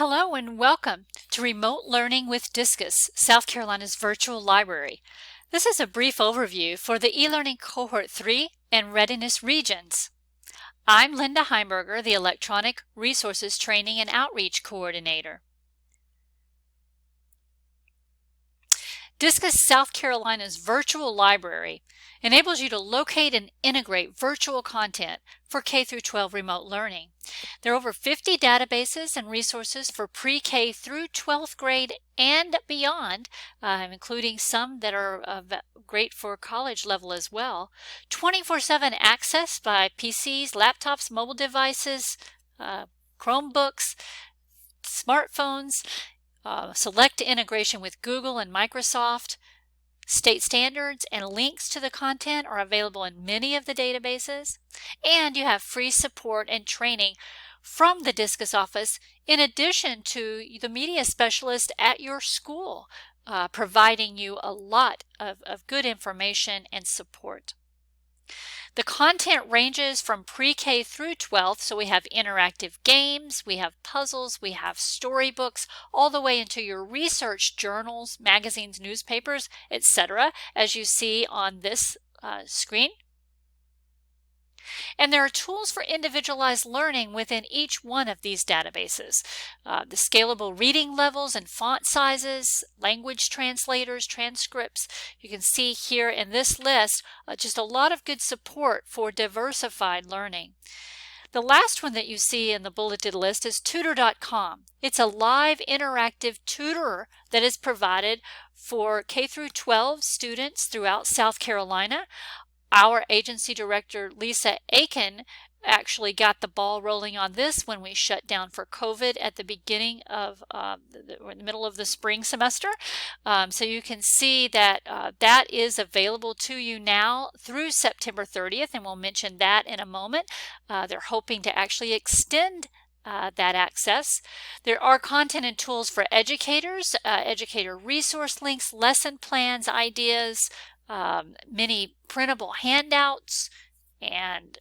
Hello and welcome to Remote Learning with Discus, South Carolina's virtual library. This is a brief overview for the eLearning Cohort 3 and Readiness Regions. I'm Linda Heimberger, the Electronic Resources Training and Outreach Coordinator. Discus South Carolina's virtual library enables you to locate and integrate virtual content for K-12 remote learning. There are over 50 databases and resources for pre-K through 12th grade and beyond, including some that are great for college level as well. 24/7 access by PCs, laptops, mobile devices, Chromebooks, smartphones, select integration with Google and Microsoft. State standards and links to the content are available in many of the databases, and you have free support and training from the Discus Office in addition to the media specialist at your school, providing you a lot of good information and support. The content ranges from pre-K through 12th, so we have interactive games, we have puzzles, we have storybooks, all the way into your research journals, magazines, newspapers, etc., as you see on this screen. And there are tools for individualized learning within each one of these databases. The scalable reading levels and font sizes, language translators, transcripts. You can see here in this list just a lot of good support for diversified learning. The last one that you see in the bulleted list is Tutorcom. It's a live interactive tutor that is provided for K-12 students throughout South Carolina. Our agency director, Lisa Aiken, actually got the ball rolling on this when we shut down for COVID at the beginning of the middle of the spring semester. So you can see that that is available to you now through September 30th, and we'll mention that in a moment. They're hoping to actually extend that access. There are content and tools for educators, educator resource links, lesson plans, ideas, many printable handouts, and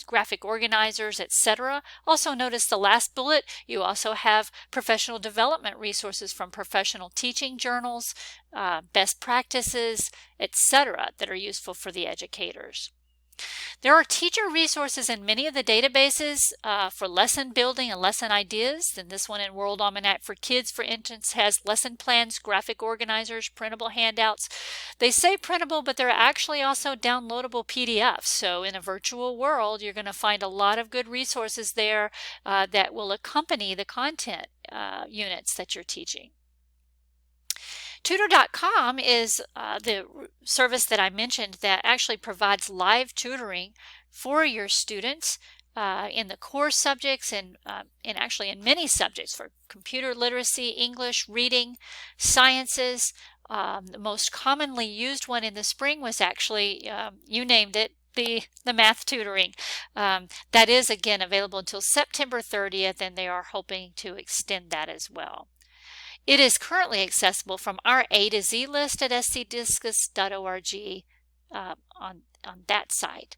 graphic organizers, etc. Also notice the last bullet, you also have professional development resources from professional teaching journals, best practices, etc. that are useful for the educators. There are teacher resources in many of the databases for lesson building and lesson ideas. And this one in World Almanac for Kids, for instance, has lesson plans, graphic organizers, printable handouts. They say printable, but they're actually also downloadable PDFs. So in a virtual world, you're going to find a lot of good resources there that will accompany the content units that you're teaching. Tutor.com is the service that I mentioned that actually provides live tutoring for your students in the core subjects and actually in many subjects for computer literacy, English, reading, sciences. The most commonly used one in the spring was actually, you named it, the math tutoring. That is again available until September 30th, and they are hoping to extend that as well. It is currently accessible from our A to Z list at scdiscus.org on that site.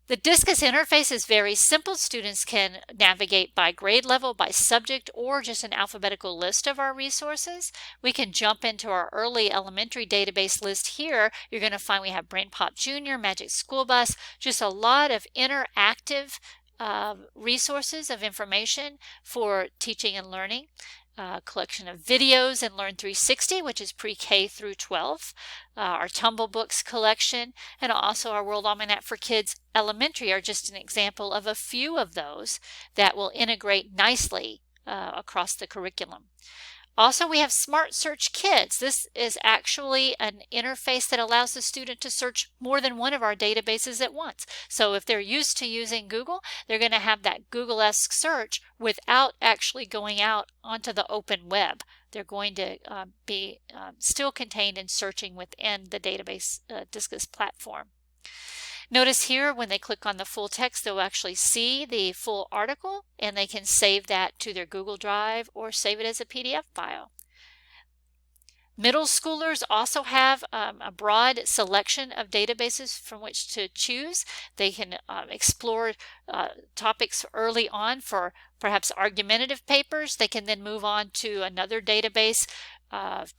The Discus interface is very simple. Students can navigate by grade level, by subject, or just an alphabetical list of our resources. We can jump into our early elementary database list here. You're going to find we have BrainPop Junior, Magic School Bus, just a lot of interactive resources of information for teaching and learning. Collection of videos in Learn 360, which is pre-K through 12, our Tumble Books collection, and also our World Almanac for Kids Elementary are just an example of a few of those that will integrate nicely across the curriculum. Also, we have Smart Search Kids. This is actually an interface that allows the student to search more than one of our databases at once. So if they're used to using Google, they're going to have that Google-esque search without actually going out onto the open web. They're going to be still contained in searching within the database Discus platform. Notice here when they click on the full text, they'll actually see the full article, and they can save that to their Google Drive or save it as a PDF file. Middle schoolers also have a broad selection of databases from which to choose. They can explore topics early on for perhaps argumentative papers. They can then move on to another database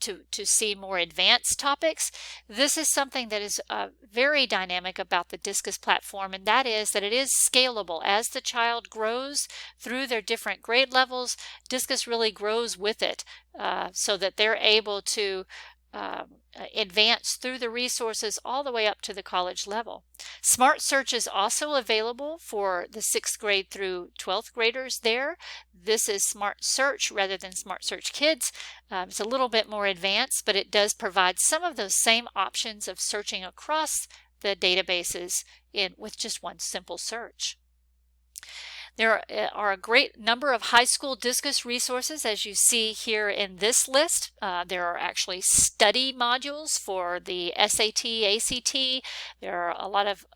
to see more advanced topics. This is something that is very dynamic about the Discus platform, and that is that it is scalable. As the child grows through their different grade levels, Discus really grows with it, so that they're able to advance through the resources all the way up to the college level. Smart Search is also available for the 6th grade through 12th graders there. This is Smart Search rather than Smart Search Kids. It's a little bit more advanced, but it does provide some of those same options of searching across the databases with just one simple search. There are a great number of high school Discus resources, as you see here in this list. There are actually study modules for the SAT, ACT. There are a lot of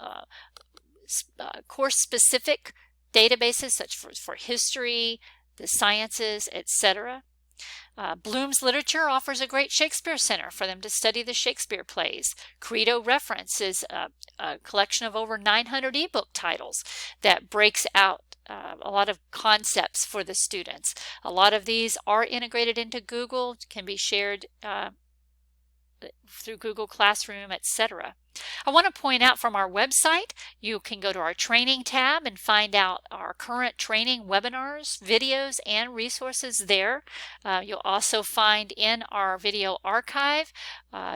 course-specific databases, such for history, the sciences, etc. Bloom's Literature offers a great Shakespeare Center for them to study the Shakespeare plays. Credo Reference is a collection of over 900 ebook titles that breaks out a lot of concepts for the students. A lot of these are integrated into Google, can be shared through Google Classroom, etc. I want to point out from our website, you can go to our training tab and find out our current training webinars, videos, and resources there. You'll also find in our video archive,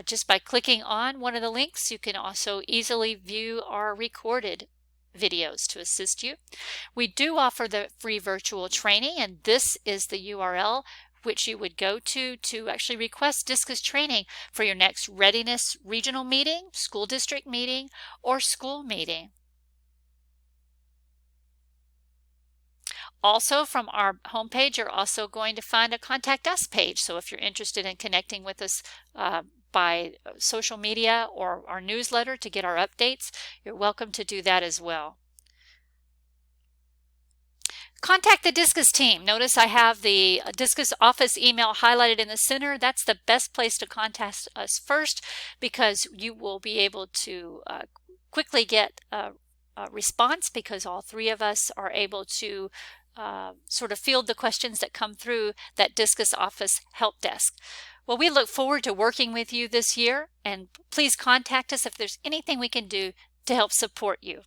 just by clicking on one of the links, you can also easily view our recorded videos to assist you. We do offer the free virtual training, and this is the URL which you would go to actually request Discus training for your next readiness regional meeting, school district meeting, or school meeting. Also, from our homepage, you're also going to find a Contact Us page. So if you're interested in connecting with us by social media or our newsletter to get our updates, you're welcome to do that as well. Contact the Discus team. Notice I have the Discus Office email highlighted in the center. That's the best place to contact us first, because you will be able to quickly get a response, because all 3 of us are able to sort of field the questions that come through that Discus Office help desk. Well, we look forward to working with you this year, and please contact us if there's anything we can do to help support you.